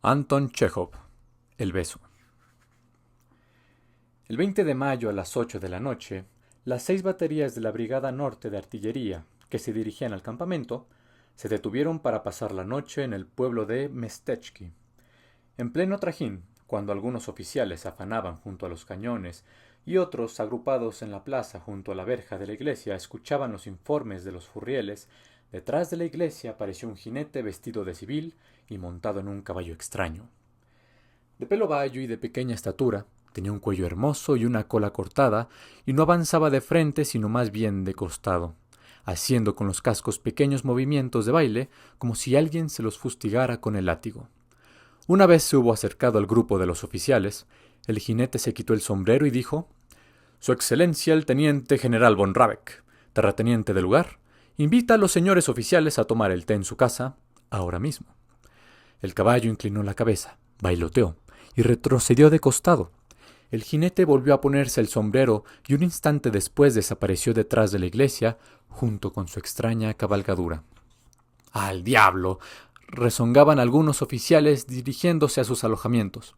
Anton Chejov, El beso. El 20 de mayo a las 8 de la noche, las 6 baterías de la Brigada Norte de Artillería, que se dirigían al campamento, se detuvieron para pasar la noche en el pueblo de Mestechki. En pleno trajín, cuando algunos oficiales afanaban junto a los cañones y otros, agrupados en la plaza junto a la verja de la iglesia, escuchaban los informes de los furrieles, detrás de la iglesia apareció un jinete vestido de civil y montado en un caballo extraño. De pelo bayo y de pequeña estatura, tenía un cuello hermoso y una cola cortada, y no avanzaba de frente sino más bien de costado, haciendo con los cascos pequeños movimientos de baile, como si alguien se los fustigara con el látigo. Una vez se hubo acercado al grupo de los oficiales, el jinete se quitó el sombrero y dijo: «Su Excelencia el Teniente General von Rabeck, terrateniente del lugar, invita a los señores oficiales a tomar el té en su casa, ahora mismo». El caballo inclinó la cabeza, bailoteó y retrocedió de costado. El jinete volvió a ponerse el sombrero y un instante después desapareció detrás de la iglesia junto con su extraña cabalgadura. «¡Al diablo!», rezongaban algunos oficiales dirigiéndose a sus alojamientos.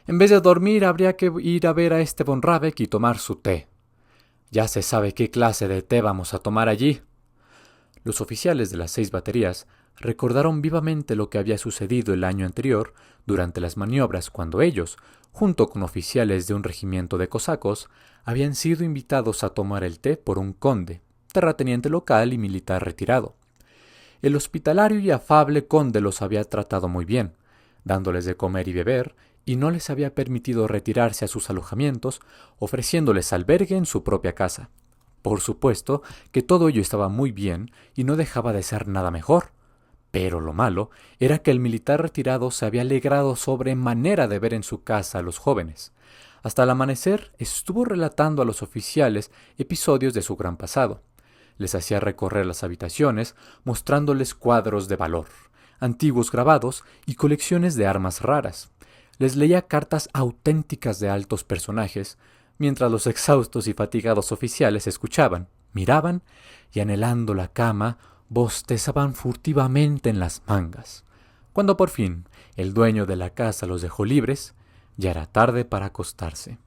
«En vez de dormir habría que ir a ver a este von Rabeck y tomar su té. Ya se sabe qué clase de té vamos a tomar allí». Los oficiales de las 6 baterías recordaron vivamente lo que había sucedido el año anterior durante las maniobras cuando ellos, junto con oficiales de un regimiento de cosacos, habían sido invitados a tomar el té por un conde, terrateniente local y militar retirado. El hospitalario y afable conde los había tratado muy bien, dándoles de comer y beber, y no les había permitido retirarse a sus alojamientos, ofreciéndoles albergue en su propia casa. Por supuesto que todo ello estaba muy bien y no dejaba de ser nada mejor. Pero lo malo era que el militar retirado se había alegrado sobremanera de ver en su casa a los jóvenes. Hasta el amanecer estuvo relatando a los oficiales episodios de su gran pasado. Les hacía recorrer las habitaciones, mostrándoles cuadros de valor, antiguos grabados y colecciones de armas raras. Les leía cartas auténticas de altos personajes, mientras los exhaustos y fatigados oficiales escuchaban, miraban y, anhelando la cama, bostezaban furtivamente en las mangas. Cuando por fin el dueño de la casa los dejó libres, ya era tarde para acostarse.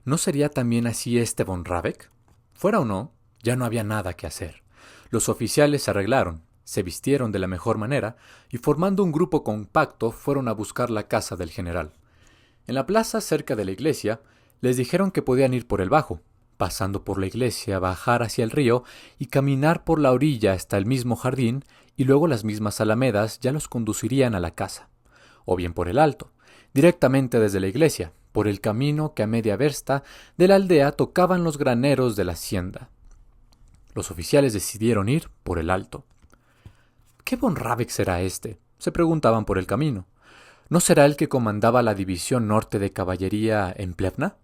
¿No sería también así este von Rabeck? Fuera o no, ya no había nada que hacer. Los oficiales se arreglaron, se vistieron de la mejor manera y, formando un grupo compacto, fueron a buscar la casa del general. En la plaza cerca de la iglesia les dijeron que podían ir por el bajo, pasando por la iglesia, bajar hacia el río y caminar por la orilla hasta el mismo jardín, y luego las mismas alamedas ya los conducirían a la casa. O bien por el alto, directamente desde la iglesia, por el camino que a media versta de la aldea tocaban los graneros de la hacienda. Los oficiales decidieron ir por el alto. ¿Qué von Rabeck será este?, se preguntaban por el camino. ¿No será el que comandaba la división norte de caballería en Plevna?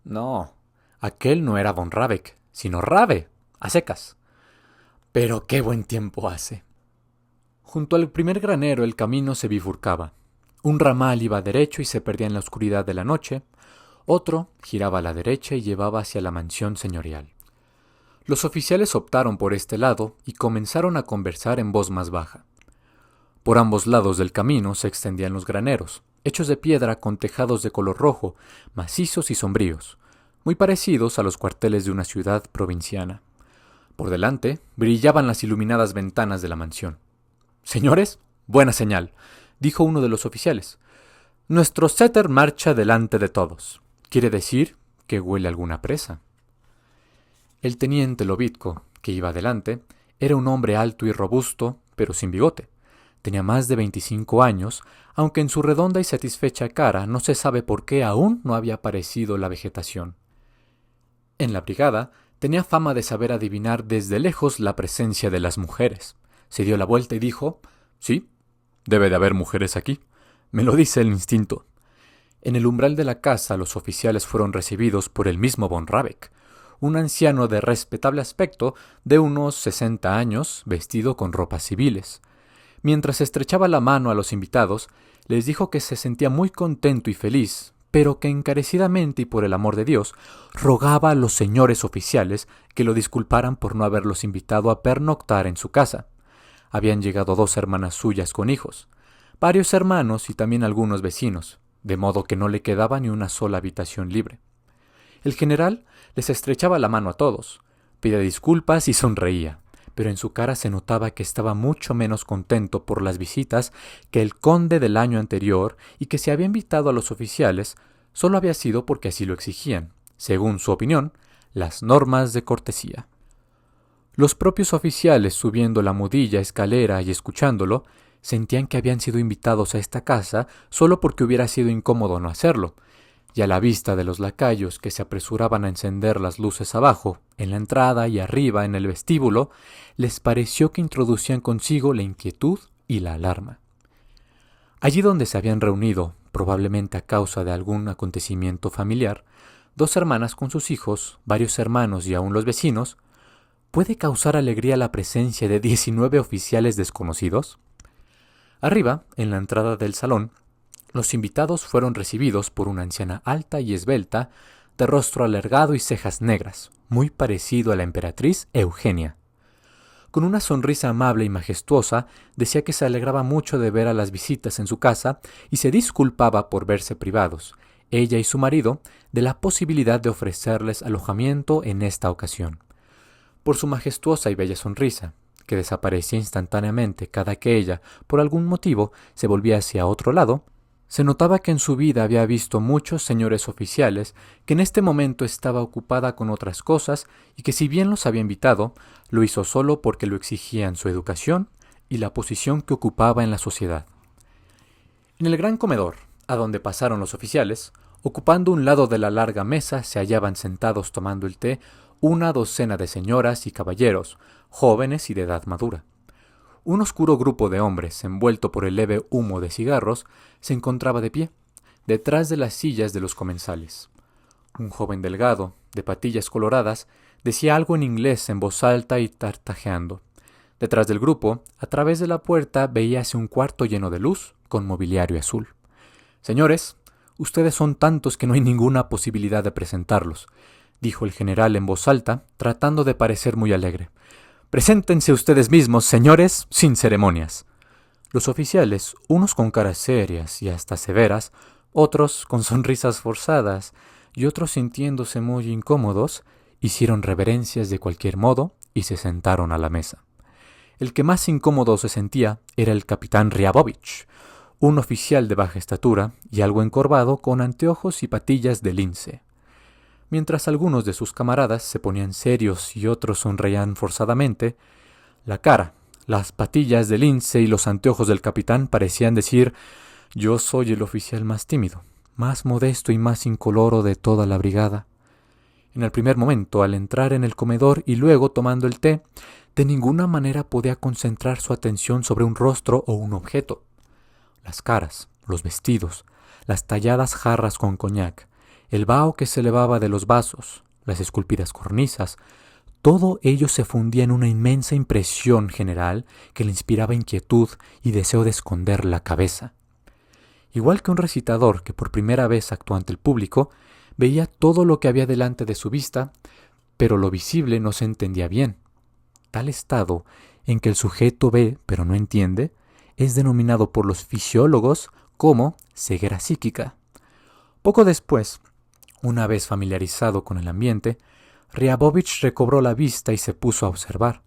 No, aquel no era von Rabeck, sino Rabe, a secas. Pero qué buen tiempo hace. Junto al primer granero el camino se bifurcaba. Un ramal iba derecho y se perdía en la oscuridad de la noche, otro giraba a la derecha y llevaba hacia la mansión señorial. Los oficiales optaron por este lado y comenzaron a conversar en voz más baja. Por ambos lados del camino se extendían los graneros, hechos de piedra con tejados de color rojo, macizos y sombríos, muy parecidos a los cuarteles de una ciudad provinciana. Por delante brillaban las iluminadas ventanas de la mansión. «Señores, buena señal», dijo uno de los oficiales. «Nuestro setter marcha delante de todos. Quiere decir que huele alguna presa». El teniente Lobitko, que iba adelante, era un hombre alto y robusto, pero sin bigote. Tenía más de 25 años, aunque en su redonda y satisfecha cara no se sabe por qué aún no había aparecido la vegetación. En la brigada tenía fama de saber adivinar desde lejos la presencia de las mujeres. Se dio la vuelta y dijo: «Sí, debe de haber mujeres aquí. Me lo dice el instinto». En el umbral de la casa los oficiales fueron recibidos por el mismo von Rabeck, un anciano de respetable aspecto de unos 60 años, vestido con ropas civiles. Mientras estrechaba la mano a los invitados, les dijo que se sentía muy contento y feliz, pero que encarecidamente y por el amor de Dios, rogaba a los señores oficiales que lo disculparan por no haberlos invitado a pernoctar en su casa. Habían llegado 2 hermanas suyas con hijos. varios hermanos y también algunos vecinos, de modo que no le quedaba ni una sola habitación libre. El general les estrechaba la mano a todos, pedía disculpas y sonreía, pero en su cara se notaba que estaba mucho menos contento por las visitas que el conde del año anterior, y que si había invitado a los oficiales solo había sido porque así lo exigían, según su opinión, las normas de cortesía. Los propios oficiales, subiendo la mudilla escalera y escuchándolo, sentían que habían sido invitados a esta casa solo porque hubiera sido incómodo no hacerlo, y a la vista de los lacayos que se apresuraban a encender las luces abajo, en la entrada y arriba en el vestíbulo, les pareció que introducían consigo la inquietud y la alarma. Allí donde se habían reunido, probablemente a causa de algún acontecimiento familiar, 2 hermanas con sus hijos, varios hermanos y aún los vecinos, ¿puede causar alegría la presencia de 19 oficiales desconocidos? Arriba, en la entrada del salón, los invitados fueron recibidos por una anciana alta y esbelta, de rostro alargado y cejas negras, muy parecido a la emperatriz Eugenia. Con una sonrisa amable y majestuosa, decía que se alegraba mucho de ver a las visitas en su casa y se disculpaba por verse privados, ella y su marido, de la posibilidad de ofrecerles alojamiento en esta ocasión. Por su majestuosa y bella sonrisa, que desaparecía instantáneamente cada que ella, por algún motivo, se volvía hacia otro lado, se notaba que en su vida había visto muchos señores oficiales, que en este momento estaba ocupada con otras cosas y que si bien los había invitado, lo hizo solo porque lo exigían su educación y la posición que ocupaba en la sociedad. En el gran comedor, a donde pasaron los oficiales, ocupando un lado de la larga mesa, se hallaban sentados tomando el té una docena de señoras y caballeros, jóvenes y de edad madura. Un oscuro grupo de hombres, envuelto por el leve humo de cigarros, se encontraba de pie, detrás de las sillas de los comensales. Un joven delgado, de patillas coloradas, decía algo en inglés en voz alta y tartajeando. Detrás del grupo, a través de la puerta, veíase un cuarto lleno de luz, con mobiliario azul. «Señores, ustedes son tantos que no hay ninguna posibilidad de presentarlos», dijo el general en voz alta, tratando de parecer muy alegre. «Preséntense ustedes mismos, señores, sin ceremonias». Los oficiales, unos con caras serias y hasta severas, otros con sonrisas forzadas y otros sintiéndose muy incómodos, hicieron reverencias de cualquier modo y se sentaron a la mesa. El que más incómodo se sentía era el capitán Ryabovich, un oficial de baja estatura y algo encorvado con anteojos y patillas de lince. Mientras algunos de sus camaradas se ponían serios y otros sonreían forzadamente, la cara, las patillas de lince y los anteojos del capitán parecían decir: «Yo soy el oficial más tímido, más modesto y más incoloro de toda la brigada». En el primer momento, al entrar en el comedor y luego tomando el té, de ninguna manera podía concentrar su atención sobre un rostro o un objeto. Las caras, los vestidos, las talladas jarras con coñac, el vaho que se elevaba de los vasos, las esculpidas cornisas, todo ello se fundía en una inmensa impresión general que le inspiraba inquietud y deseo de esconder la cabeza. Igual que un recitador que por primera vez actuó ante el público, veía todo lo que había delante de su vista, pero lo visible no se entendía bien. Tal estado en que el sujeto ve pero no entiende es denominado por los fisiólogos como ceguera psíquica. Poco después, una vez familiarizado con el ambiente, Ryabovich recobró la vista y se puso a observar.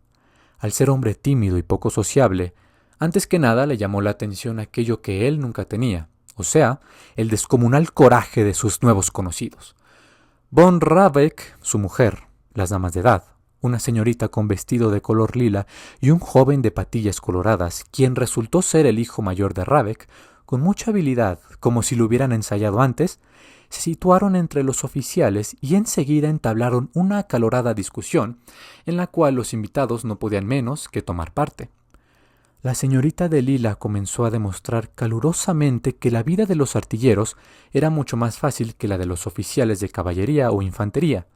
Al ser hombre tímido y poco sociable, antes que nada le llamó la atención aquello que él nunca tenía, o sea, el descomunal coraje de sus nuevos conocidos. Von Rabeck, su mujer, las damas de edad, una señorita con vestido de color lila y un joven de patillas coloradas, quien resultó ser el hijo mayor de Rabeck, con mucha habilidad, como si lo hubieran ensayado antes, se situaron entre los oficiales y enseguida entablaron una acalorada discusión, en la cual los invitados no podían menos que tomar parte. La señorita de lila comenzó a demostrar calurosamente que la vida de los artilleros era mucho más fácil que la de los oficiales de caballería o infantería,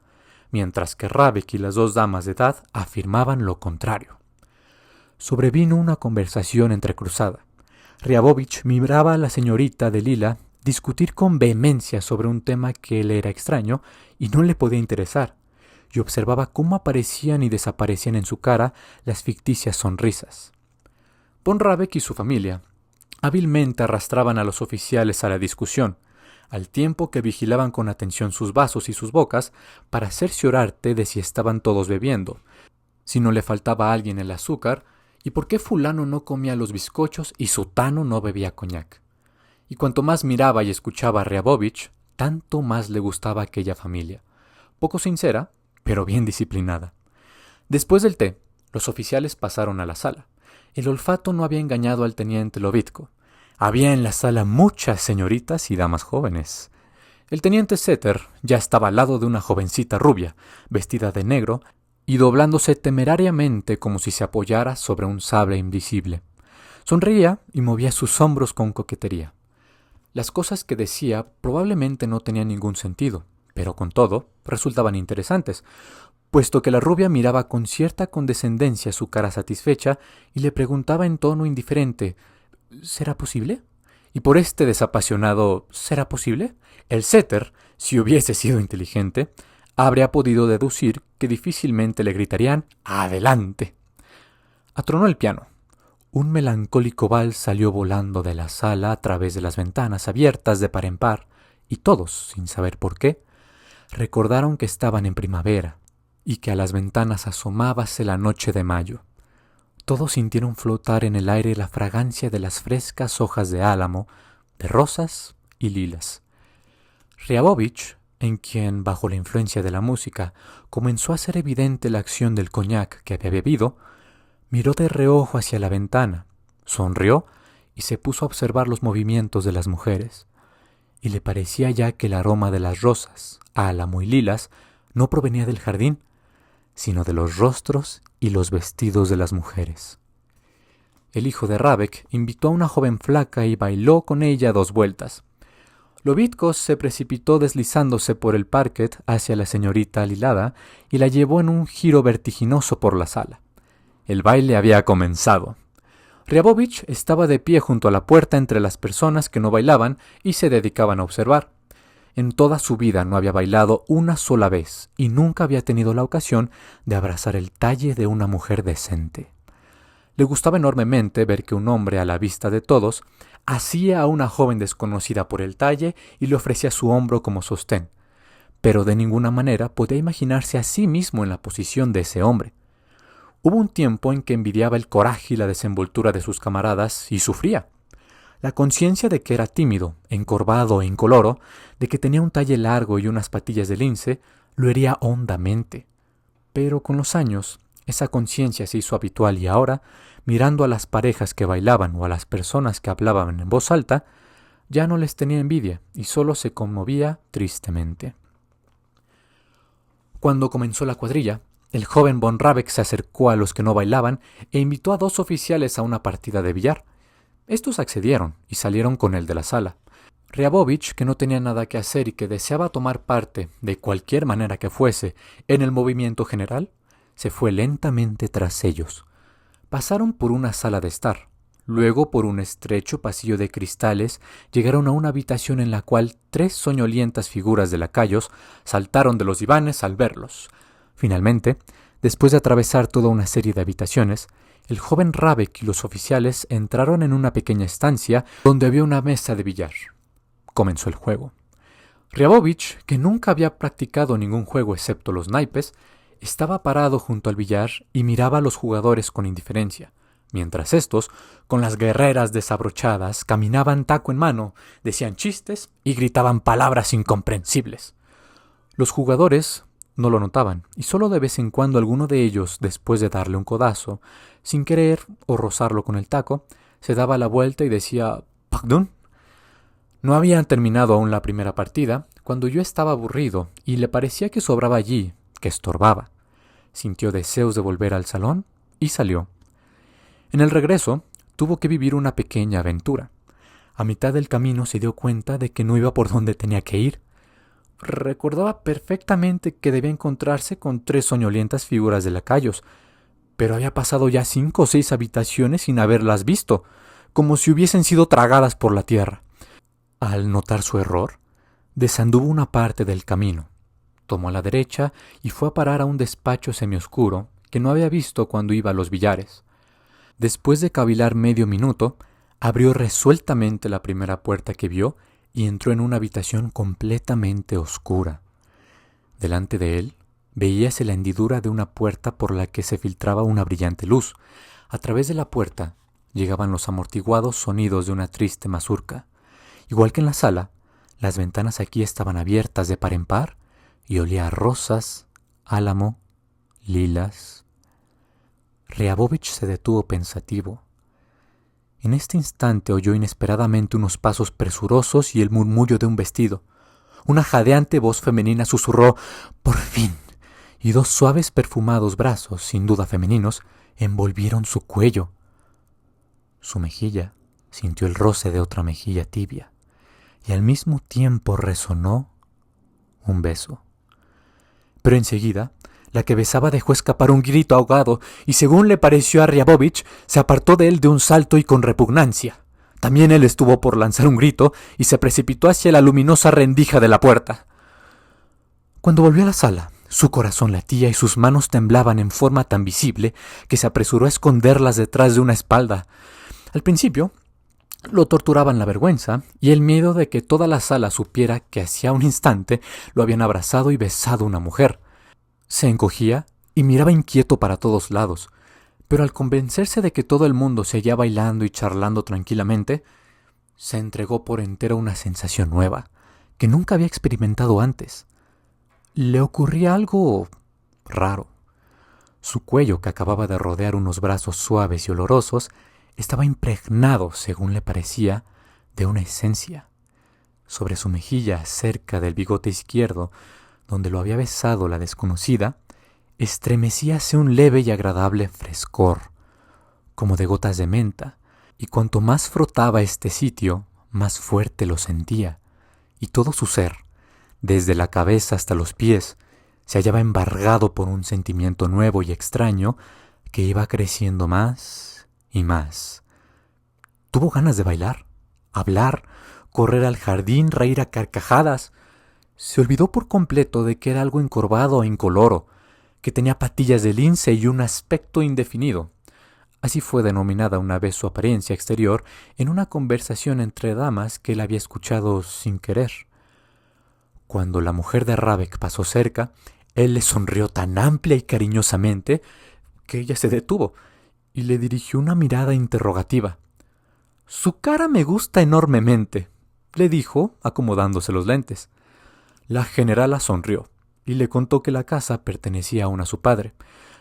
mientras que Rabeck y las 2 damas de edad afirmaban lo contrario. Sobrevino una conversación entrecruzada. Ryabovich miraba a la señorita de lila discutir con vehemencia sobre un tema que le era extraño y no le podía interesar, y observaba cómo aparecían y desaparecían en su cara las ficticias sonrisas. Von Rabeck y su familia, Hábilmente arrastraban a los oficiales a la discusión, al tiempo que vigilaban con atención sus vasos y sus bocas para cerciorarte de si estaban todos bebiendo, si no le faltaba a alguien el azúcar, y por qué fulano no comía los bizcochos y sutano no bebía coñac. Y cuanto más miraba y escuchaba a Riabovich, tanto más le gustaba aquella familia, poco sincera, pero bien disciplinada. Después del té, los oficiales pasaron a la sala. El olfato no había engañado al teniente Lovitko. Había en la sala muchas señoritas y damas jóvenes. El teniente Setter ya estaba al lado de una jovencita rubia, vestida de negro, y doblándose temerariamente como si se apoyara sobre un sable invisible. Sonreía y movía sus hombros con coquetería. Las cosas que decía probablemente no tenían ningún sentido, pero con todo resultaban interesantes, puesto que la rubia miraba con cierta condescendencia su cara satisfecha y le preguntaba en tono indiferente: ¿será posible? Y por este desapasionado ¿será posible?, el Setter, si hubiese sido inteligente, habría podido deducir que difícilmente le gritarían ¡adelante! Atronó el piano. Un melancólico vals salió volando de la sala a través de las ventanas abiertas de par en par, y todos, sin saber por qué, recordaron que estaban en primavera y que a las ventanas asomábase la noche de mayo. Todos sintieron flotar en el aire la fragancia de las frescas hojas de álamo, de rosas y lilas. Riabovich, en quien, bajo la influencia de la música, comenzó a ser evidente la acción del coñac que había bebido, miró de reojo hacia la ventana, sonrió y se puso a observar los movimientos de las mujeres. Y le parecía ya que el aroma de las rosas, álamo y lilas no provenía del jardín, sino de los rostros y los vestidos de las mujeres. El hijo de Rabeck invitó a una joven flaca y bailó con ella 2 vueltas. Lovitko se precipitó deslizándose por el parquet hacia la señorita alilada y la llevó en un giro vertiginoso por la sala. El baile había comenzado. Riabovich estaba de pie junto a la puerta entre las personas que no bailaban y se dedicaban a observar. En toda su vida no había bailado una sola vez y nunca había tenido la ocasión de abrazar el talle de una mujer decente. Le gustaba enormemente ver que un hombre, a la vista de todos, hacía a una joven desconocida por el talle y le ofrecía su hombro como sostén, pero de ninguna manera podía imaginarse a sí mismo en la posición de ese hombre. Hubo un tiempo en que envidiaba el coraje y la desenvoltura de sus camaradas y sufría. La conciencia de que era tímido, encorvado e incoloro, de que tenía un talle largo y unas patillas de lince, lo hería hondamente. Pero con los años, esa conciencia se hizo habitual y ahora, mirando a las parejas que bailaban o a las personas que hablaban en voz alta, ya no les tenía envidia y solo se conmovía tristemente. Cuando comenzó la cuadrilla, el joven von Rabeck se acercó a los que no bailaban e invitó a 2 oficiales a una partida de billar. Estos accedieron y salieron con él de la sala. Riabovich, que no tenía nada que hacer y que deseaba tomar parte, de cualquier manera que fuese, en el movimiento general, se fue lentamente tras ellos. Pasaron por una sala de estar. Luego, por un estrecho pasillo de cristales, llegaron a una habitación en la cual 3 soñolientas figuras de lacayos saltaron de los divanes al verlos. Finalmente, después de atravesar toda una serie de habitaciones, el joven Rabeck y los oficiales entraron en una pequeña estancia donde había una mesa de billar. Comenzó el juego. Riabovich, que nunca había practicado ningún juego excepto los naipes, estaba parado junto al billar y miraba a los jugadores con indiferencia, mientras estos, con las guerreras desabrochadas, caminaban taco en mano, decían chistes y gritaban palabras incomprensibles. Los jugadores no lo notaban, y solo de vez en cuando alguno de ellos, después de darle un codazo, sin querer o rozarlo con el taco, se daba la vuelta y decía «¿Pardon?». No habían terminado aún la primera partida, cuando yo estaba aburrido y le parecía que sobraba allí, que estorbaba. Sintió deseos de volver al salón y salió. En el regreso, tuvo que vivir una pequeña aventura. A mitad del camino se dio cuenta de que no iba por donde tenía que ir. Recordaba perfectamente que debía encontrarse con 3 soñolientas figuras de lacayos, pero había pasado ya 5 o 6 habitaciones sin haberlas visto, como si hubiesen sido tragadas por la tierra. Al notar su error, desanduvo una parte del camino, tomó a la derecha y fue a parar a un despacho semioscuro que no había visto cuando iba a los billares. Después de cavilar medio minuto, Abrió resueltamente la primera puerta que vio y entró en una habitación completamente oscura. Delante de él veíase la hendidura de una puerta por la que se filtraba una brillante luz. A través de la puerta llegaban los amortiguados sonidos de una triste mazurca. Igual que en la sala, las ventanas aquí estaban abiertas de par en par y olía a rosas, álamo, lilas. Riabovich se detuvo pensativo. En este instante oyó inesperadamente unos pasos presurosos y el murmullo de un vestido. Una jadeante voz femenina susurró «¡Por fin!» y dos suaves perfumados brazos, sin duda femeninos, envolvieron su cuello. Su mejilla sintió el roce de otra mejilla tibia y al mismo tiempo resonó un beso. Pero enseguida, la que besaba dejó escapar un grito ahogado y, según le pareció a Riabovich, se apartó de él de un salto y con repugnancia. También él estuvo por lanzar un grito y se precipitó hacia la luminosa rendija de la puerta. Cuando volvió a la sala, su corazón latía y sus manos temblaban en forma tan visible que se apresuró a esconderlas detrás de una espalda. Al principio, lo torturaban la vergüenza y el miedo de que toda la sala supiera que hacía un instante lo habían abrazado y besado una mujer. Se encogía y miraba inquieto para todos lados, pero al convencerse de que todo el mundo seguía bailando y charlando tranquilamente, se entregó por entero a una sensación nueva, que nunca había experimentado antes. Le ocurría algo raro. Su cuello, que acababa de rodear unos brazos suaves y olorosos, estaba impregnado, según le parecía, de una esencia. Sobre su mejilla, cerca del bigote izquierdo, donde lo había besado la desconocida, estremecíase un leve y agradable frescor, como de gotas de menta, y cuanto más frotaba este sitio, más fuerte lo sentía, y todo su ser, desde la cabeza hasta los pies, se hallaba embargado por un sentimiento nuevo y extraño que iba creciendo más y más. Tuvo ganas de bailar, hablar, correr al jardín, reír a carcajadas. Se olvidó por completo de que era algo encorvado e incoloro, que tenía patillas de lince y un aspecto indefinido. Así fue denominada una vez su apariencia exterior en una conversación entre damas que él había escuchado sin querer. Cuando la mujer de Rabeck pasó cerca, él le sonrió tan amplia y cariñosamente que ella se detuvo y le dirigió una mirada interrogativa. «Su cara me gusta enormemente», le dijo, acomodándose los lentes. La generala sonrió y le contó que la casa pertenecía aún a su padre.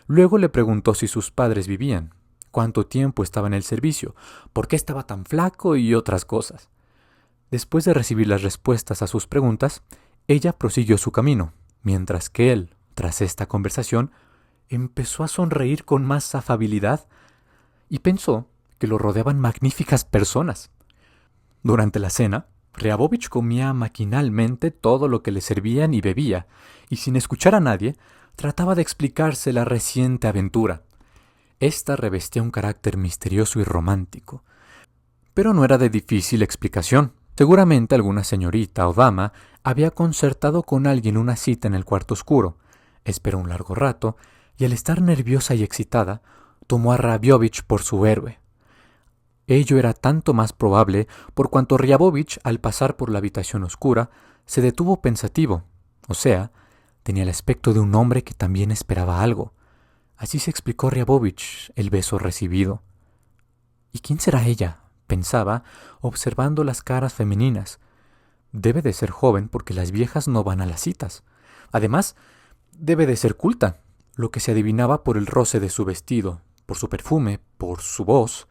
Luego le preguntó si sus padres vivían, cuánto tiempo estaba en el servicio, por qué estaba tan flaco y otras cosas. Después de recibir las respuestas a sus preguntas, ella prosiguió su camino, mientras que él, tras esta conversación, empezó a sonreír con más afabilidad y pensó que lo rodeaban magníficas personas. Durante la cena, Riabovich comía maquinalmente todo lo que le servían y bebía, y sin escuchar a nadie, trataba de explicarse la reciente aventura. Esta revestía un carácter misterioso y romántico, pero no era de difícil explicación. Seguramente alguna señorita o dama había concertado con alguien una cita en el cuarto oscuro. Esperó un largo rato, y al estar nerviosa y excitada, tomó a Riabovich por su héroe. Ello era tanto más probable por cuanto Riabovich, al pasar por la habitación oscura, se detuvo pensativo, o sea, tenía el aspecto de un hombre que también esperaba algo. Así se explicó Riabovich el beso recibido. ¿Y quién será ella?, pensaba, observando las caras femeninas. Debe de ser joven porque las viejas no van a las citas. Además, debe de ser culta, lo que se adivinaba por el roce de su vestido, por su perfume, por su voz.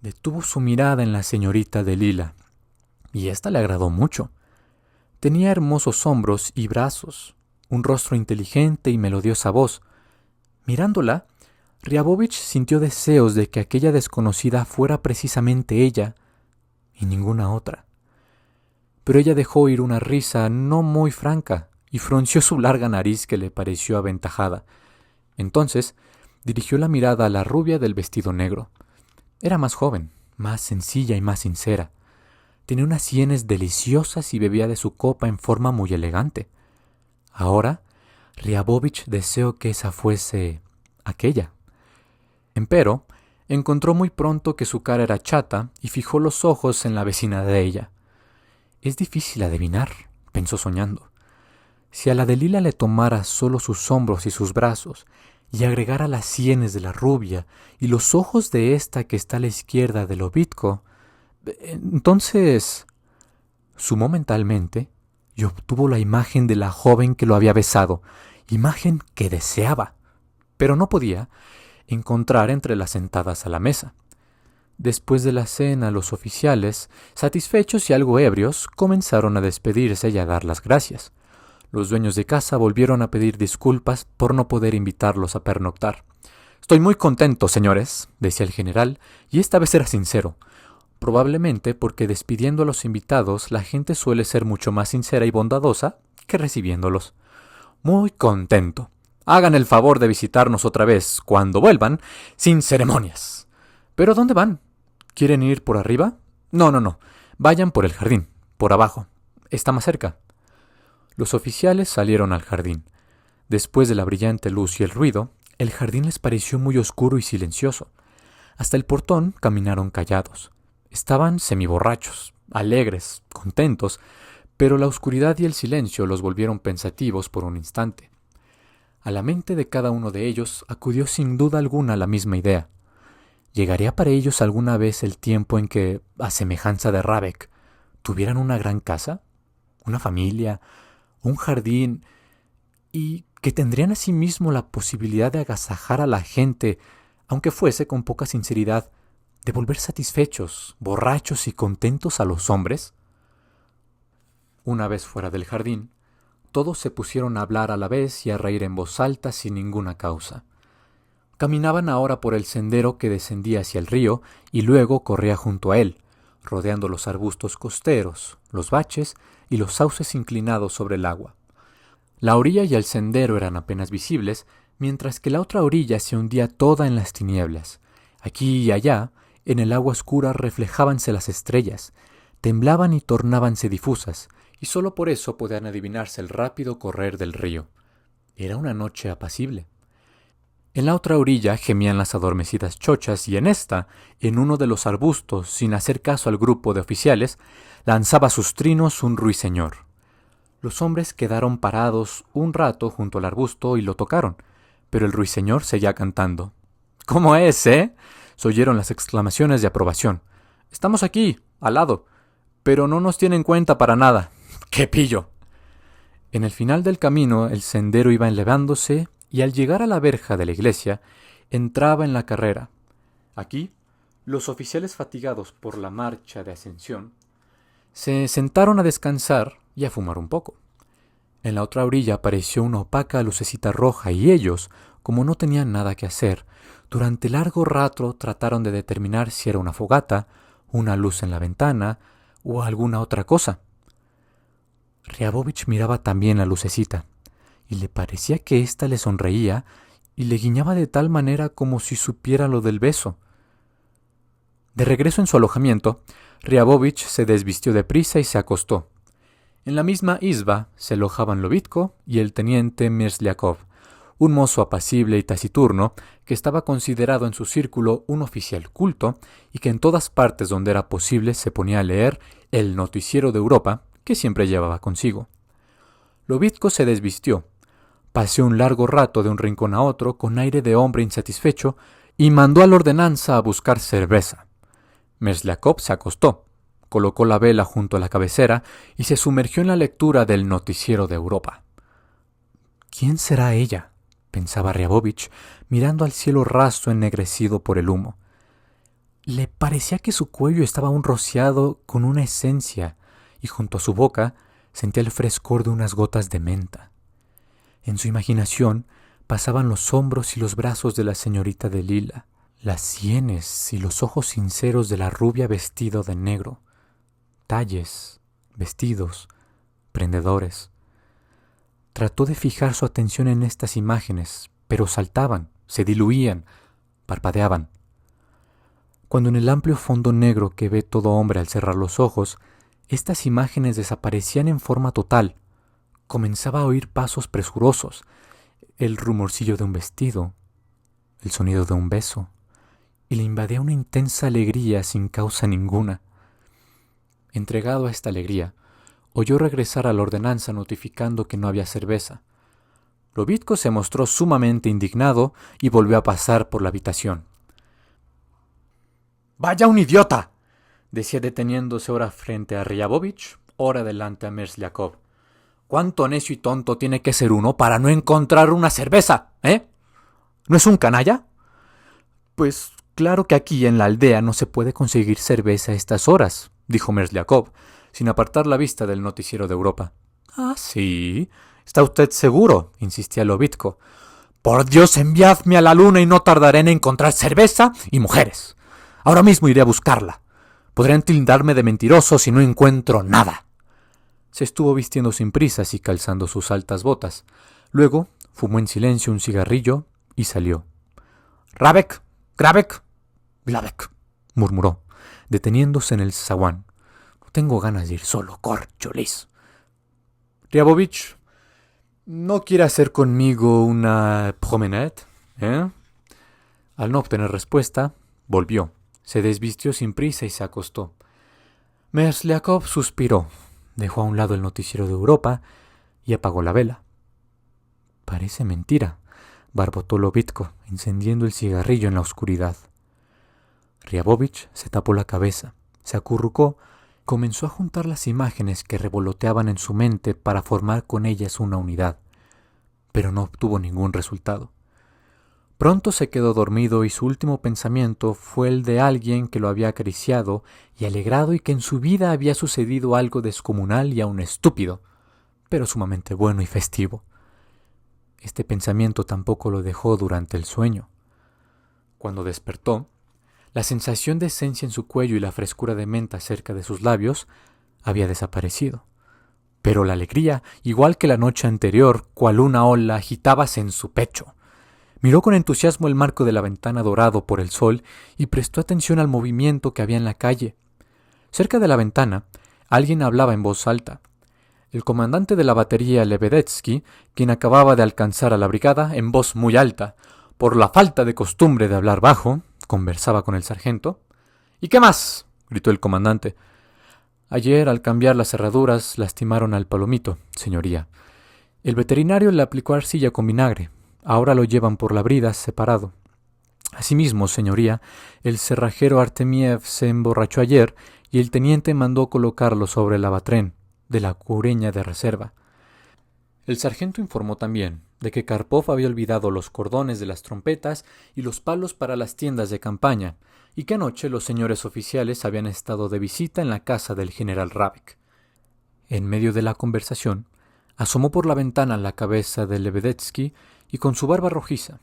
Detuvo su mirada en la señorita de lila, y ésta le agradó mucho. Tenía hermosos hombros y brazos, un rostro inteligente y melodiosa voz. Mirándola, Riabovich sintió deseos de que aquella desconocida fuera precisamente ella, y ninguna otra. Pero ella dejó oír una risa no muy franca, y frunció su larga nariz que le pareció aventajada. Entonces, dirigió la mirada a la rubia del vestido negro. Era más joven, más sencilla y más sincera. Tenía unas sienes deliciosas y bebía de su copa en forma muy elegante. Ahora, Riabovich deseó que esa fuese aquella. Empero, Encontró muy pronto que su cara era chata y fijó los ojos en la vecina de ella. Es difícil adivinar, pensó soñando. Si a la de Lila le tomara solo sus hombros y sus brazos, y agregara las sienes de la rubia y los ojos de esta que está a la izquierda de Lobitko, entonces sumó mentalmente y obtuvo la imagen de la joven que lo había besado, imagen que deseaba, pero no podía encontrar entre las sentadas a la mesa. Después de la cena, los oficiales, satisfechos y algo ebrios, comenzaron a despedirse y a dar las gracias. Los dueños de casa volvieron a pedir disculpas por no poder invitarlos a pernoctar. «Estoy muy contento, señores», decía el general, y esta vez era sincero. Probablemente porque despidiendo a los invitados la gente suele ser mucho más sincera y bondadosa que recibiéndolos. «Muy contento. Hagan el favor de visitarnos otra vez cuando vuelvan, sin ceremonias». «¿Pero dónde van? ¿Quieren ir por arriba?» No. Vayan por el jardín, por abajo. Está más cerca». Los oficiales salieron al jardín. Después de la brillante luz y el ruido, el jardín les pareció muy oscuro y silencioso. Hasta el portón caminaron callados. Estaban semiborrachos, alegres, contentos, pero la oscuridad y el silencio los volvieron pensativos por un instante. A la mente de cada uno de ellos acudió sin duda alguna la misma idea. ¿Llegaría para ellos alguna vez el tiempo en que, a semejanza de Rabeck, tuvieran una gran casa, una familia, un jardín, y que tendrían asimismo la posibilidad de agasajar a la gente, aunque fuese con poca sinceridad, de volver satisfechos, borrachos y contentos a los hombres? Una vez fuera del jardín, todos se pusieron a hablar a la vez y a reír en voz alta sin ninguna causa. Caminaban ahora por el sendero que descendía hacia el río y luego corría junto a él, rodeando los arbustos costeros, los baches y los sauces inclinados sobre el agua. La orilla y el sendero eran apenas visibles, mientras que la otra orilla se hundía toda en las tinieblas. Aquí y allá, en el agua oscura reflejábanse las estrellas, temblaban y tornábanse difusas, y sólo por eso podían adivinarse el rápido correr del río. Era una noche apacible. En la otra orilla gemían las adormecidas chochas y en esta, en uno de los arbustos, sin hacer caso al grupo de oficiales, lanzaba sus trinos un ruiseñor. Los hombres quedaron parados un rato junto al arbusto y lo tocaron, pero el ruiseñor seguía cantando. «¿Cómo es, eh?», se oyeron las exclamaciones de aprobación. «Estamos aquí, al lado, pero no nos tienen en cuenta para nada. ¡Qué pillo!». En el final del camino el sendero iba elevándose y al llegar a la verja de la iglesia, entraba en la carrera. Aquí, los oficiales fatigados por la marcha de ascensión, se sentaron a descansar y a fumar un poco. En la otra orilla apareció una opaca lucecita roja y ellos, como no tenían nada que hacer, durante largo rato trataron de determinar si era una fogata, una luz en la ventana o alguna otra cosa. Riabovich miraba también la lucecita, y le parecía que ésta le sonreía y le guiñaba de tal manera como si supiera lo del beso. De regreso en su alojamiento, Riabovich se desvistió deprisa y se acostó. En la misma isba se alojaban Lobitko y el teniente Mersliakov, un mozo apacible y taciturno que estaba considerado en su círculo un oficial culto y que en todas partes donde era posible se ponía a leer el Noticiero de Europa que siempre llevaba consigo. Lobitko se desvistió, paseó un largo rato de un rincón a otro con aire de hombre insatisfecho y mandó al ordenanza a buscar cerveza. Mersliakov se acostó, colocó la vela junto a la cabecera y se sumergió en la lectura del Noticiero de Europa. «¿Quién será ella?», pensaba Riabovich, mirando al cielo raso ennegrecido por el humo. Le parecía que su cuello estaba aún rociado con una esencia y junto a su boca sentía el frescor de unas gotas de menta. En su imaginación pasaban los hombros y los brazos de la señorita de Lila, las sienes y los ojos sinceros de la rubia vestida de negro, talles, vestidos, prendedores. Trató de fijar su atención en estas imágenes, pero saltaban, se diluían, parpadeaban. Cuando en el amplio fondo negro que ve todo hombre al cerrar los ojos, estas imágenes desaparecían en forma total, comenzaba a oír pasos presurosos, el rumorcillo de un vestido, el sonido de un beso, y le invadía una intensa alegría sin causa ninguna. Entregado a esta alegría, oyó regresar a la ordenanza notificando que no había cerveza. Lobitko se mostró sumamente indignado y volvió a pasar por la habitación. «¡Vaya un idiota!», decía deteniéndose ora frente a Ryabovich, ora delante a Merslyakov. «¿Cuánto necio y tonto tiene que ser uno para no encontrar una cerveza, eh? ¿No es un canalla?». «Pues claro que aquí en la aldea no se puede conseguir cerveza a estas horas», dijo Merslyakov, sin apartar la vista del noticiero de Europa. «Ah, sí. ¿Está usted seguro?», insistía Lobitko. «Por Dios, enviadme a la luna y no tardaré en encontrar cerveza y mujeres. Ahora mismo iré a buscarla. Podrían tildarme de mentiroso si no encuentro nada». Se estuvo vistiendo sin prisas y calzando sus altas botas. Luego fumó en silencio un cigarrillo y salió. «Rabek, Grabek, Blavek», murmuró, deteniéndose en el zaguán. «No tengo ganas de ir solo, corcholis». «Ryabovich, ¿no quiere hacer conmigo una promenade, eh?». Al no obtener respuesta, volvió, se desvistió sin prisa y se acostó. Merslyakov suspiró, dejó a un lado el noticiero de Europa y apagó la vela. «Parece mentira», barbotó Lobitko, encendiendo el cigarrillo en la oscuridad. Ryabovich se tapó la cabeza, se acurrucó, comenzó a juntar las imágenes que revoloteaban en su mente para formar con ellas una unidad, pero no obtuvo ningún resultado. Pronto se quedó dormido y su último pensamiento fue el de alguien que lo había acariciado y alegrado y que en su vida había sucedido algo descomunal y aún estúpido, pero sumamente bueno y festivo. Este pensamiento tampoco lo dejó durante el sueño. Cuando despertó, la sensación de esencia en su cuello y la frescura de menta cerca de sus labios había desaparecido. Pero la alegría, igual que la noche anterior, cual una ola, agitábase en su pecho. Miró con entusiasmo el marco de la ventana dorado por el sol y prestó atención al movimiento que había en la calle. Cerca de la ventana, alguien hablaba en voz alta. El comandante de la batería Lebedetsky, quien acababa de alcanzar a la brigada en voz muy alta, por la falta de costumbre de hablar bajo, conversaba con el sargento. «¿Y qué más?», gritó el comandante. «Ayer, al cambiar las cerraduras, lastimaron al palomito, señoría. El veterinario le aplicó arcilla con vinagre. Ahora lo llevan por la brida separado. Asimismo, señoría, el cerrajero Artemiev se emborrachó ayer y el teniente mandó colocarlo sobre el abatrén de la cureña de reserva». El sargento informó también de que Karpov había olvidado los cordones de las trompetas y los palos para las tiendas de campaña, y que anoche los señores oficiales habían estado de visita en la casa del general Rabek. En medio de la conversación, asomó por la ventana la cabeza de Lebedetsky y con su barba rojiza.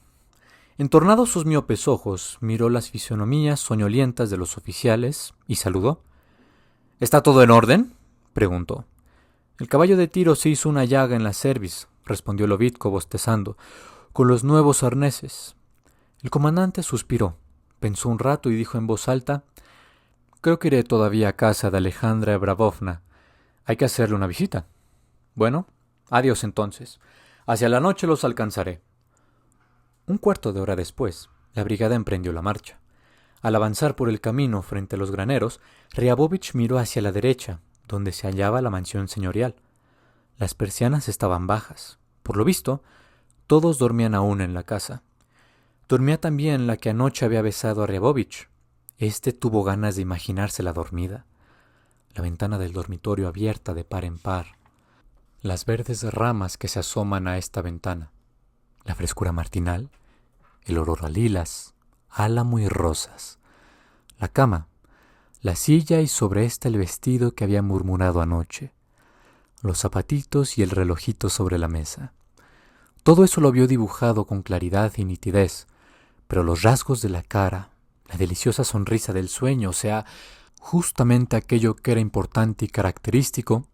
Entornados sus miopes ojos, miró las fisonomías soñolientas de los oficiales y saludó. «¿Está todo en orden?», preguntó. «El caballo de tiro se hizo una llaga en la cerviz», respondió Lobitko bostezando, «con los nuevos arneses». El comandante suspiró, pensó un rato y dijo en voz alta: «Creo que iré todavía a casa de Alejandra Bravovna. Hay que hacerle una visita». «Bueno, adiós entonces. Hacia la noche los alcanzaré». Un cuarto de hora después, la brigada emprendió la marcha. Al avanzar por el camino frente a los graneros, Ryabovich miró hacia la derecha, donde se hallaba la mansión señorial. Las persianas estaban bajas. Por lo visto, todos dormían aún en la casa. Dormía también la que anoche había besado a Ryabovich. Este tuvo ganas de imaginársela dormida. La ventana del dormitorio abierta de par en par. Las verdes ramas que se asoman a esta ventana. La frescura matinal. El olor a lilas, álamo y rosas. La cama. La silla y sobre ésta el vestido que había murmurado anoche. Los zapatitos y el relojito sobre la mesa. Todo eso lo vio dibujado con claridad y nitidez, pero los rasgos de la cara, la deliciosa sonrisa del sueño, o sea, justamente aquello que era importante y característico,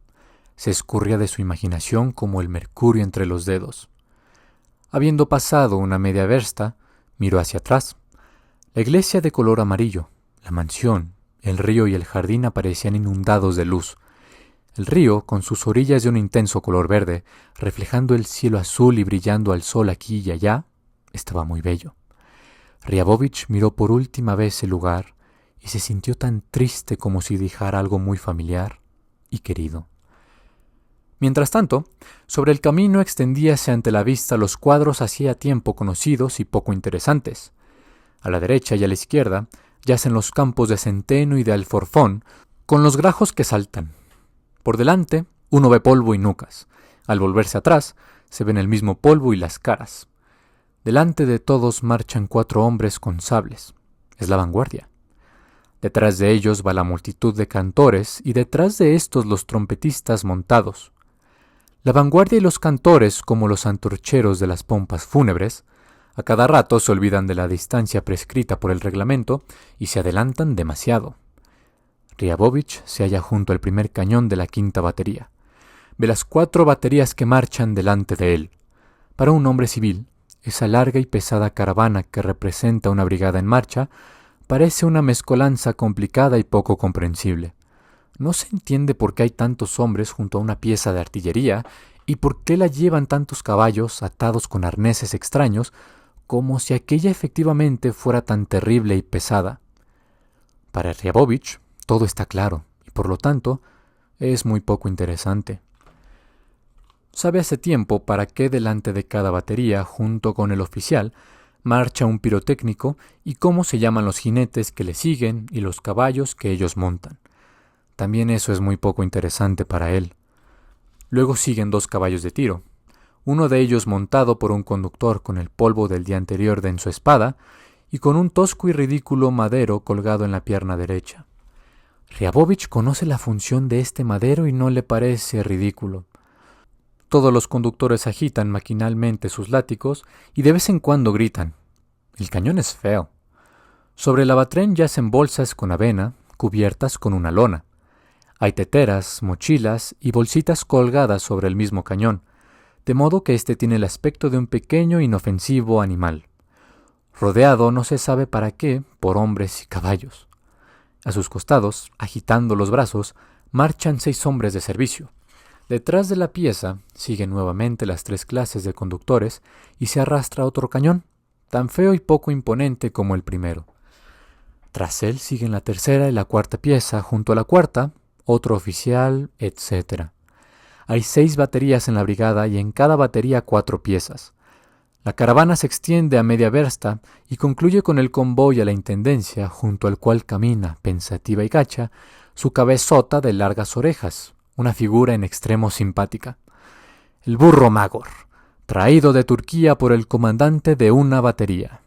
se escurría de su imaginación como el mercurio entre los dedos. Habiendo pasado una media versta, miró hacia atrás. La iglesia de color amarillo, la mansión, el río y el jardín aparecían inundados de luz. El río, con sus orillas de un intenso color verde, reflejando el cielo azul y brillando al sol aquí y allá, estaba muy bello. Riabovich miró por última vez el lugar y se sintió tan triste como si dejara algo muy familiar y querido. Mientras tanto, sobre el camino extendíase ante la vista los cuadros hacía tiempo conocidos y poco interesantes. A la derecha y a la izquierda yacen los campos de centeno y de alforfón, con los grajos que saltan. Por delante, uno ve polvo y nucas. Al volverse atrás, se ven el mismo polvo y las caras. Delante de todos marchan 4 hombres con sables. Es la vanguardia. Detrás de ellos va la multitud de cantores y detrás de estos los trompetistas montados. La vanguardia y los cantores, como los antorcheros de las pompas fúnebres, a cada rato se olvidan de la distancia prescrita por el reglamento y se adelantan demasiado. Riabovich se halla junto al primer cañón de la 5ª batería. Ve las 4 baterías que marchan delante de él. Para un hombre civil, esa larga y pesada caravana que representa una brigada en marcha parece una mezcolanza complicada y poco comprensible. No se entiende por qué hay tantos hombres junto a una pieza de artillería y por qué la llevan tantos caballos atados con arneses extraños, como si aquella efectivamente fuera tan terrible y pesada. Para Riabovich todo está claro y por lo tanto es muy poco interesante. Sabe hace tiempo para qué delante de cada batería, junto con el oficial, marcha un pirotécnico y cómo se llaman los jinetes que le siguen y los caballos que ellos montan. También eso es muy poco interesante para él. Luego siguen 2 caballos de tiro, uno de ellos montado por un conductor con el polvo del día anterior en su espada y con un tosco y ridículo madero colgado en la pierna derecha. Riabovich conoce la función de este madero y no le parece ridículo. Todos los conductores agitan maquinalmente sus látigos y de vez en cuando gritan. El cañón es feo. Sobre la batrén yacen bolsas con avena, cubiertas con una lona. Hay teteras, mochilas y bolsitas colgadas sobre el mismo cañón, de modo que éste tiene el aspecto de un pequeño inofensivo animal, rodeado no se sabe para qué por hombres y caballos. A sus costados, agitando los brazos, marchan 6 hombres de servicio. Detrás de la pieza siguen nuevamente las 3 clases de conductores y se arrastra otro cañón, tan feo y poco imponente como el primero. Tras él siguen la 3ª y la 4ª pieza, junto a la 4ª, otro oficial, etc. Hay 6 baterías en la brigada y en cada batería 4 piezas. La caravana se extiende a media versta y concluye con el convoy a la intendencia, junto al cual camina, pensativa y gacha, su cabezota de largas orejas, una figura en extremo simpática. El burro Magor, traído de Turquía por el comandante de una batería.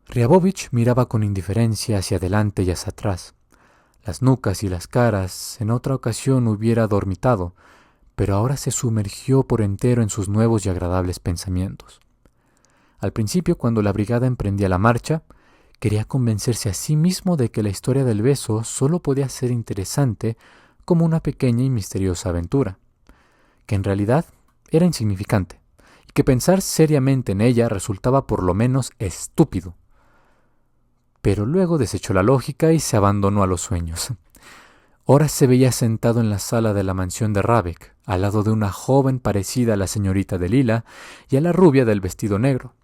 Riabovich miraba con indiferencia hacia adelante y hacia atrás. Las nucas y las caras en otra ocasión hubiera dormitado, pero ahora se sumergió por entero en sus nuevos y agradables pensamientos. Al principio, cuando la brigada emprendía la marcha, quería convencerse a sí mismo de que la historia del beso solo podía ser interesante como una pequeña y misteriosa aventura, que en realidad era insignificante, y que pensar seriamente en ella resultaba por lo menos estúpido. Pero luego desechó la lógica y se abandonó a los sueños. Ahora se veía sentado en la sala de la mansión de Rabeck, al lado de una joven parecida a la señorita de Lila y a la rubia del vestido negro.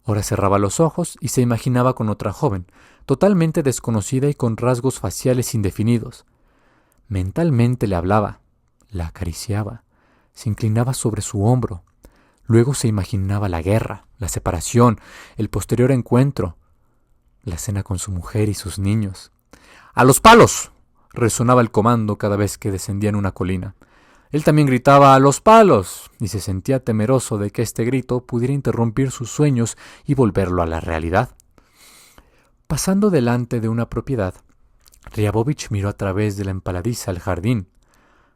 Ahora cerraba los ojos y se imaginaba con otra joven, totalmente desconocida y con rasgos faciales indefinidos. Mentalmente le hablaba, la acariciaba, se inclinaba sobre su hombro. Luego se imaginaba la guerra, la separación, el posterior encuentro, la cena con su mujer y sus niños. ¡A los palos!, resonaba el comando cada vez que descendían una colina. Él también gritaba ¡a los palos!, y se sentía temeroso de que este grito pudiera interrumpir sus sueños y volverlo a la realidad. Pasando delante de una propiedad, Riabovich miró a través de la empaladiza al jardín.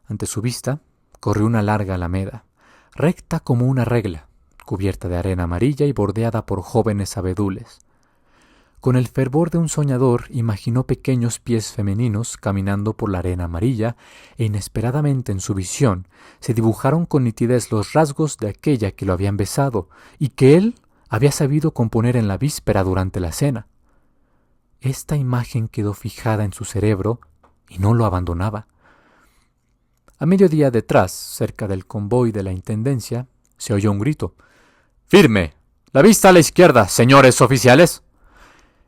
Ante su vista corrió una larga alameda, recta como una regla, cubierta de arena amarilla y bordeada por jóvenes abedules. Con el fervor de un soñador imaginó pequeños pies femeninos caminando por la arena amarilla e inesperadamente en su visión se dibujaron con nitidez los rasgos de aquella que lo habían besado y que él había sabido componer en la víspera durante la cena. Esta imagen quedó fijada en su cerebro y no lo abandonaba. A mediodía detrás, cerca del convoy de la intendencia, se oyó un grito. «¡Firme! La vista a la izquierda, señores oficiales.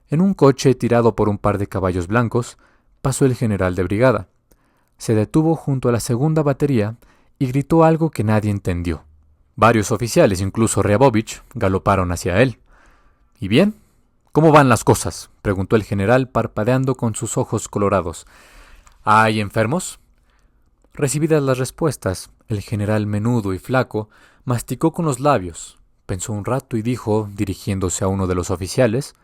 En un coche tirado por un par de caballos blancos, pasó el general de brigada. Se detuvo junto a la segunda batería y gritó algo que nadie entendió. Varios oficiales, incluso Ryabovich, galoparon hacia él. ¿Y bien? ¿Cómo van las cosas?, preguntó el general parpadeando con sus ojos colorados. ¿Hay enfermos? Recibidas las respuestas, el general menudo y flaco masticó con los labios, pensó un rato y dijo, dirigiéndose a uno de los oficiales: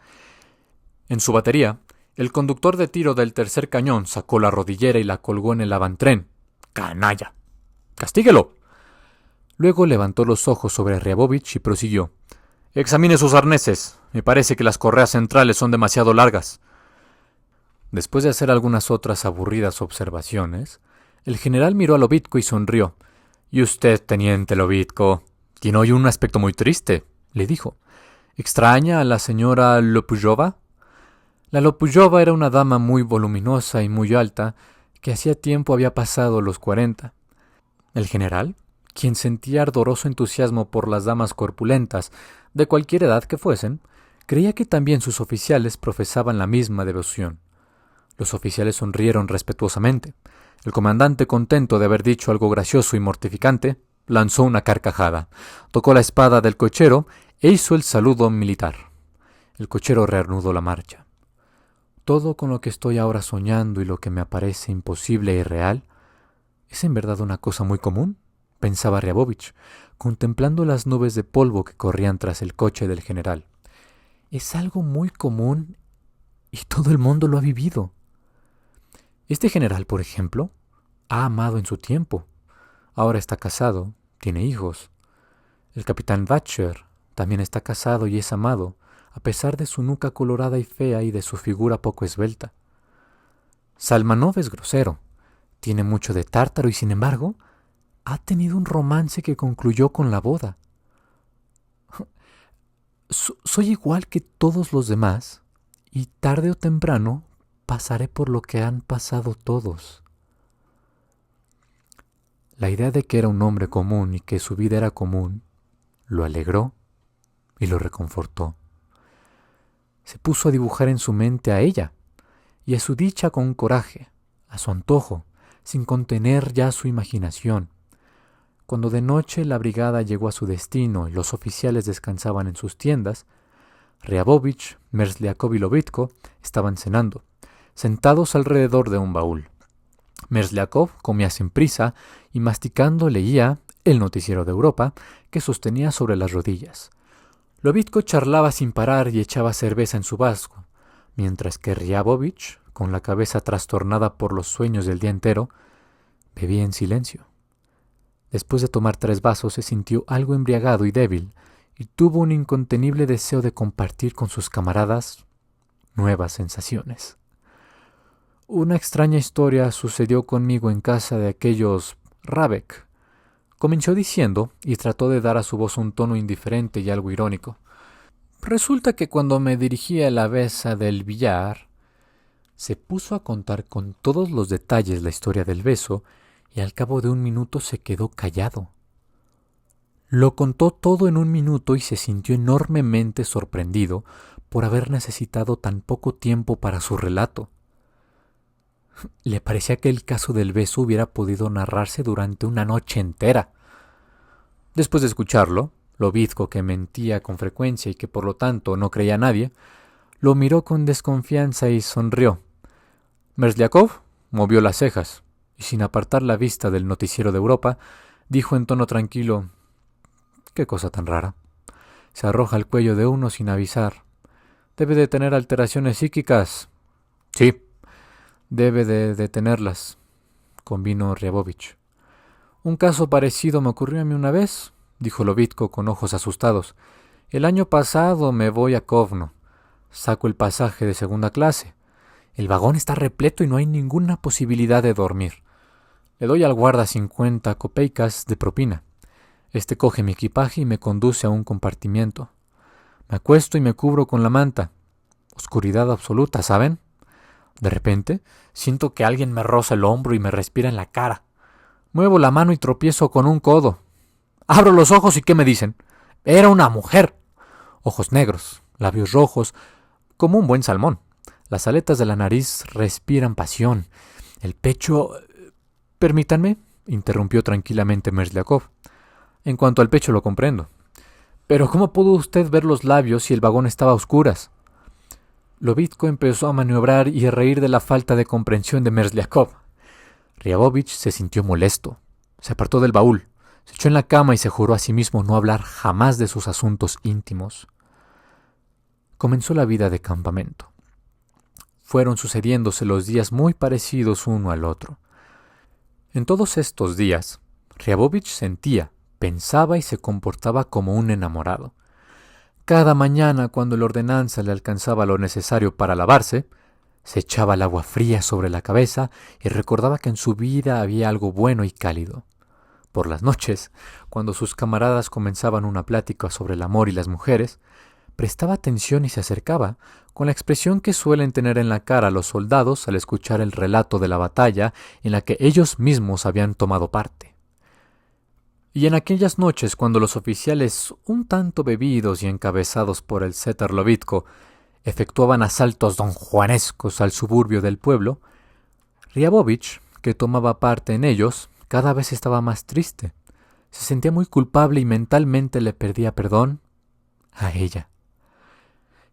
en su batería, el conductor de tiro del tercer cañón sacó la rodillera y la colgó en el avantren. ¡Canalla! ¡Castíguelo! Luego levantó los ojos sobre Ryabovich y prosiguió: examine sus arneses. Me parece que las correas centrales son demasiado largas. Después de hacer algunas otras aburridas observaciones, el general miró a Lobitko y sonrió. «¿Y usted, teniente Lobitko? Tiene hoy un aspecto muy triste», le dijo. «¿Extraña a la señora Lopujova?» La Lopujova era una dama muy voluminosa y muy alta, que hacía tiempo había pasado los 40. El general, quien sentía ardoroso entusiasmo por las damas corpulentas, de cualquier edad que fuesen, creía que también sus oficiales profesaban la misma devoción. Los oficiales sonrieron respetuosamente. El comandante, contento de haber dicho algo gracioso y mortificante, lanzó una carcajada, tocó la espada del cochero e hizo el saludo militar. El cochero reanudó la marcha. Todo con lo que estoy ahora soñando y lo que me parece imposible e irreal, ¿es en verdad una cosa muy común?, pensaba Ryabovich, contemplando las nubes de polvo que corrían tras el coche del general. Es algo muy común y todo el mundo lo ha vivido. Este general, por ejemplo, ha amado en su tiempo. Ahora está casado, tiene hijos. El capitán Thatcher también está casado y es amado, a pesar de su nuca colorada y fea y de su figura poco esbelta. Salmanov es grosero, tiene mucho de tártaro y, sin embargo, ha tenido un romance que concluyó con la boda. Soy igual que todos los demás y tarde o temprano pasaré por lo que han pasado todos. La idea de que era un hombre común y que su vida era común lo alegró y lo reconfortó. Se puso a dibujar en su mente a ella y a su dicha con coraje, a su antojo, sin contener ya su imaginación. Cuando de noche la brigada llegó a su destino y los oficiales descansaban en sus tiendas, Ryabovich, Merzliakov y Lobitko estaban cenando, sentados alrededor de un baúl. Merzliakov comía sin prisa y masticando leía el noticiero de Europa que sostenía sobre las rodillas. Lobitko charlaba sin parar y echaba cerveza en su vaso, mientras que Ryabovich, con la cabeza trastornada por los sueños del día entero, bebía en silencio. Después de tomar 3 vasos se sintió algo embriagado y débil y tuvo un incontenible deseo de compartir con sus camaradas nuevas sensaciones. Una extraña historia sucedió conmigo en casa de aquellos Rabeck, comenzó diciendo y trató de dar a su voz un tono indiferente y algo irónico. Resulta que cuando me dirigí a la mesa del billar, se puso a contar con todos los detalles la historia del beso y al cabo de 1 minuto se quedó callado. Lo contó todo en 1 minuto y se sintió enormemente sorprendido por haber necesitado tan poco tiempo para su relato. Le parecía que el caso del beso hubiera podido narrarse durante una noche entera. Después de escucharlo, Lobitko, que mentía con frecuencia y que por lo tanto no creía a nadie, lo miró con desconfianza y sonrió. Merzliakov movió las cejas y, sin apartar la vista del noticiero de Europa, dijo en tono tranquilo: «Qué cosa tan rara. Se arroja al cuello de uno sin avisar. Debe de tener alteraciones psíquicas». «Sí, debe de tenerlas», convino Ryabovich. «Un caso parecido me ocurrió a mí una vez», dijo Lobitko con ojos asustados. «El año pasado me voy a Kovno. Saco el pasaje de 2ª clase. El vagón está repleto y no hay ninguna posibilidad de dormir. Le doy al guarda 50 kopeikas de propina. Este coge mi equipaje y me conduce a un compartimiento. Me acuesto y me cubro con la manta. Oscuridad absoluta, ¿saben? De repente, siento que alguien me roza el hombro y me respira en la cara. Muevo la mano y tropiezo con un codo. Abro los ojos y ¿qué me dicen? Era una mujer. ojos negros, labios rojos, como un buen salmón. Las aletas de la nariz respiran pasión. El pecho... Permítanme, interrumpió tranquilamente Merzliakov. En cuanto al pecho lo comprendo. Pero ¿cómo pudo usted ver los labios si el vagón estaba a oscuras? Lovitko empezó a maniobrar y a reír de la falta de comprensión de Merzliakov. Ryabovich se sintió molesto. Se apartó del baúl, se echó en la cama y se juró a sí mismo no hablar jamás de sus asuntos íntimos. Comenzó la vida de campamento. Fueron sucediéndose los días muy parecidos uno al otro. En todos estos días, Ryabovich sentía, pensaba y se comportaba como un enamorado. Cada mañana, cuando la ordenanza le alcanzaba lo necesario para lavarse, se echaba el agua fría sobre la cabeza y recordaba que en su vida había algo bueno y cálido. Por las noches, cuando sus camaradas comenzaban una plática sobre el amor y las mujeres, prestaba atención y se acercaba, con la expresión que suelen tener en la cara los soldados al escuchar el relato de la batalla en la que ellos mismos habían tomado parte. Y en aquellas noches, cuando los oficiales, un tanto bebidos y encabezados por el setter Lovitko, efectuaban asaltos donjuanescos al suburbio del pueblo, Ryabovich, que tomaba parte en ellos, cada vez estaba más triste. Se sentía muy culpable y mentalmente le pedía perdón a ella.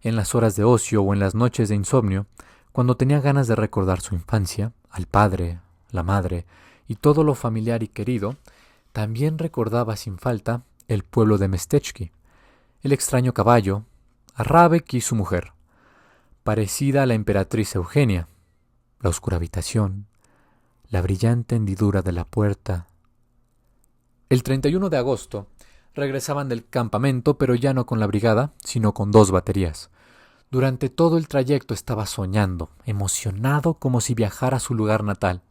En las horas de ocio o en las noches de insomnio, cuando tenía ganas de recordar su infancia, al padre, la madre y todo lo familiar y querido, también recordaba sin falta el pueblo de Mestechki, el extraño caballo, a Rabek y su mujer, parecida a la emperatriz Eugenia, la oscura habitación, la brillante hendidura de la puerta. El 31 de agosto regresaban del campamento, pero ya no con la brigada, sino con 2 baterías. Durante todo el trayecto estaba soñando, emocionado como si viajara a su lugar natal.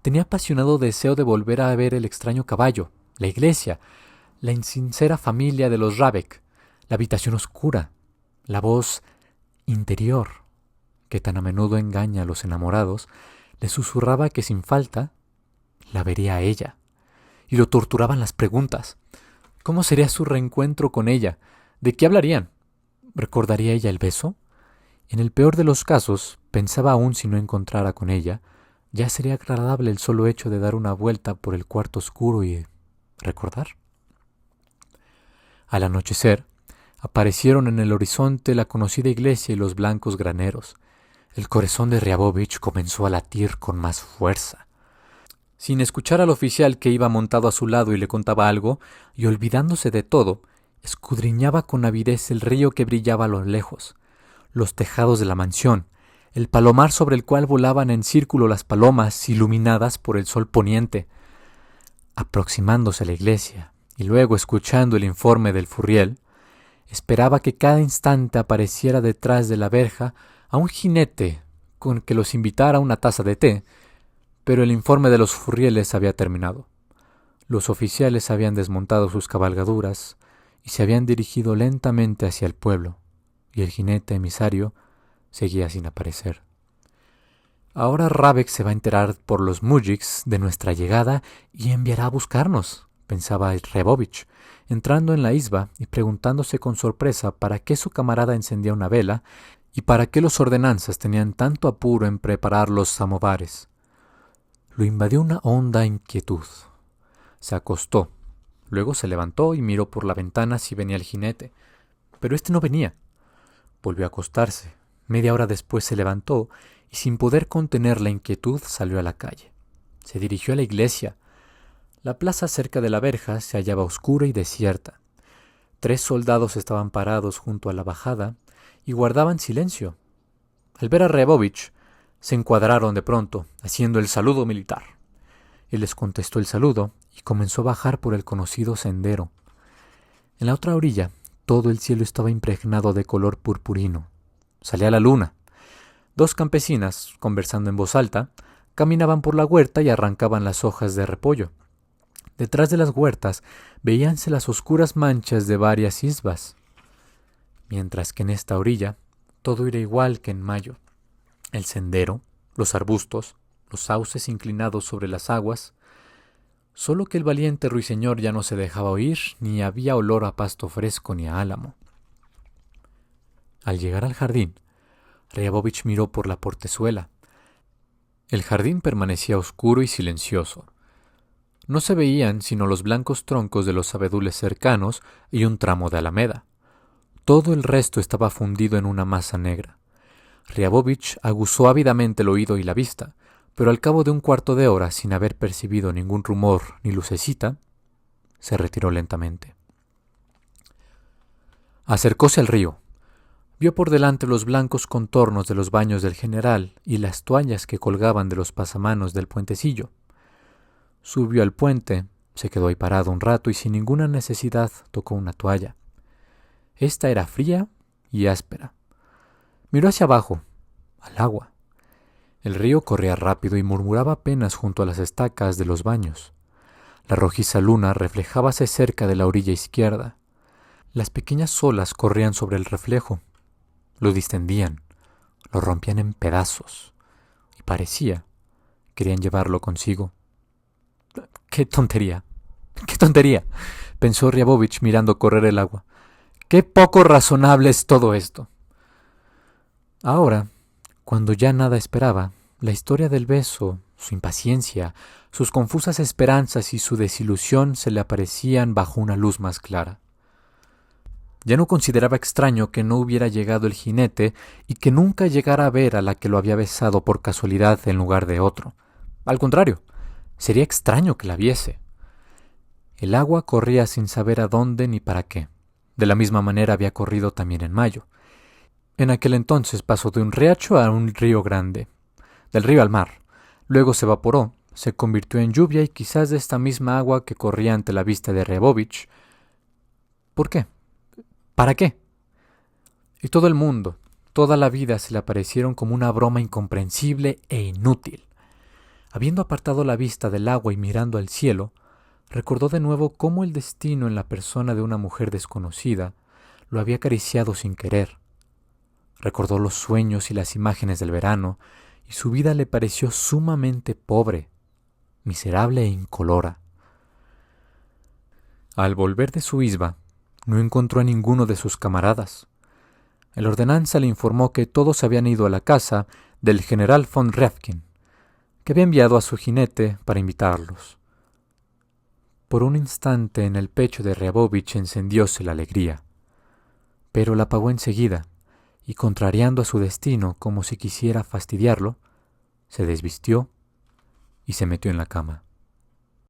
Tenía apasionado deseo de volver a ver el extraño caballo, la iglesia, la insincera familia de los Rabek, la habitación oscura, la voz interior, que tan a menudo engaña a los enamorados, le susurraba que sin falta la vería a ella. Y lo torturaban las preguntas. ¿Cómo sería su reencuentro con ella? ¿De qué hablarían? ¿Recordaría ella el beso? En el peor de los casos, pensaba aún si no encontrara con ella, ya sería agradable el solo hecho de dar una vuelta por el cuarto oscuro y recordar. Al anochecer, aparecieron en el horizonte la conocida iglesia y los blancos graneros. El corazón de Ryabovich comenzó a latir con más fuerza. Sin escuchar al oficial que iba montado a su lado y le contaba algo, y olvidándose de todo, escudriñaba con avidez el río que brillaba a lo lejos, los tejados de la mansión, el palomar sobre el cual volaban en círculo las palomas iluminadas por el sol poniente. Aproximándose a la iglesia y luego escuchando el informe del furriel, esperaba que cada instante apareciera detrás de la verja a un jinete con que los invitara a una taza de té, pero el informe de los furrieles había terminado. Los oficiales habían desmontado sus cabalgaduras y se habían dirigido lentamente hacia el pueblo, y el jinete emisario seguía sin aparecer. Ahora Rabek se va a enterar por los mujiks de nuestra llegada y enviará a buscarnos, pensaba Ryabovich, entrando en la isba y preguntándose con sorpresa para qué su camarada encendía una vela y para qué los ordenanzas tenían tanto apuro en preparar los samovares. Lo invadió una honda inquietud. Se acostó, luego se levantó y miró por la ventana si venía el jinete, pero éste no venía. Volvió a acostarse. Media hora después se levantó y sin poder contener la inquietud salió a la calle. Se dirigió a la iglesia. La plaza cerca de la verja se hallaba oscura y desierta. 3 soldados estaban parados junto a la bajada y guardaban silencio. Al ver a Ryabovich, se encuadraron de pronto, haciendo el saludo militar. Él les contestó el saludo y comenzó a bajar por el conocido sendero. En la otra orilla, todo el cielo estaba impregnado de color purpurino. Salía la luna. 2 campesinas, conversando en voz alta, caminaban por la huerta y arrancaban las hojas de repollo. Detrás de las huertas veíanse las oscuras manchas de varias isbas, mientras que en esta orilla todo era igual que en mayo. El sendero, los arbustos, los sauces inclinados sobre las aguas, solo que el valiente ruiseñor ya no se dejaba oír, ni había olor a pasto fresco ni a álamo. Al llegar al jardín, Riabovich miró por la portezuela. El jardín permanecía oscuro y silencioso. No se veían sino los blancos troncos de los abedules cercanos y un tramo de alameda. Todo el resto estaba fundido en una masa negra. Riabovich aguzó ávidamente el oído y la vista, pero al cabo de un cuarto de hora, sin haber percibido ningún rumor ni lucecita, se retiró lentamente. Acercóse al río. Vio por delante los blancos contornos de los baños del general y las toallas que colgaban de los pasamanos del puentecillo. Subió al puente, se quedó ahí parado un rato y sin ninguna necesidad tocó una toalla. Esta era fría y áspera. Miró hacia abajo, al agua. El río corría rápido y murmuraba apenas junto a las estacas de los baños. La rojiza luna reflejábase cerca de la orilla izquierda. Las pequeñas olas corrían sobre el reflejo. Lo distendían, lo rompían en pedazos, y parecía querían llevarlo consigo. ¡Qué tontería! ¡Qué tontería!, pensó Riabovich mirando correr el agua. ¡Qué poco razonable es todo esto! Ahora, cuando ya nada esperaba, la historia del beso, su impaciencia, sus confusas esperanzas y su desilusión se le aparecían bajo una luz más clara. Ya no consideraba extraño que no hubiera llegado el jinete y que nunca llegara a ver a la que lo había besado por casualidad en lugar de otro. Al contrario, sería extraño que la viese. El agua corría sin saber a dónde ni para qué. De la misma manera había corrido también en mayo. En aquel entonces pasó de un riacho a un río grande, del río al mar. Luego se evaporó, se convirtió en lluvia y quizás de esta misma agua que corría ante la vista de Riabovich. ¿Por qué? ¿Para qué? Y todo el mundo, toda la vida se le aparecieron como una broma incomprensible e inútil. Habiendo apartado la vista del agua y mirando al cielo, recordó de nuevo cómo el destino en la persona de una mujer desconocida lo había acariciado sin querer. Recordó los sueños y las imágenes del verano, y su vida le pareció sumamente pobre, miserable e incolora. Al volver de su isba, no encontró a ninguno de sus camaradas. El ordenanza le informó que todos habían ido a la casa del general von Revkin, que había enviado a su jinete para invitarlos. Por un instante en el pecho de Riabovich encendióse la alegría, pero la apagó enseguida, y contrariando a su destino como si quisiera fastidiarlo, se desvistió y se metió en la cama.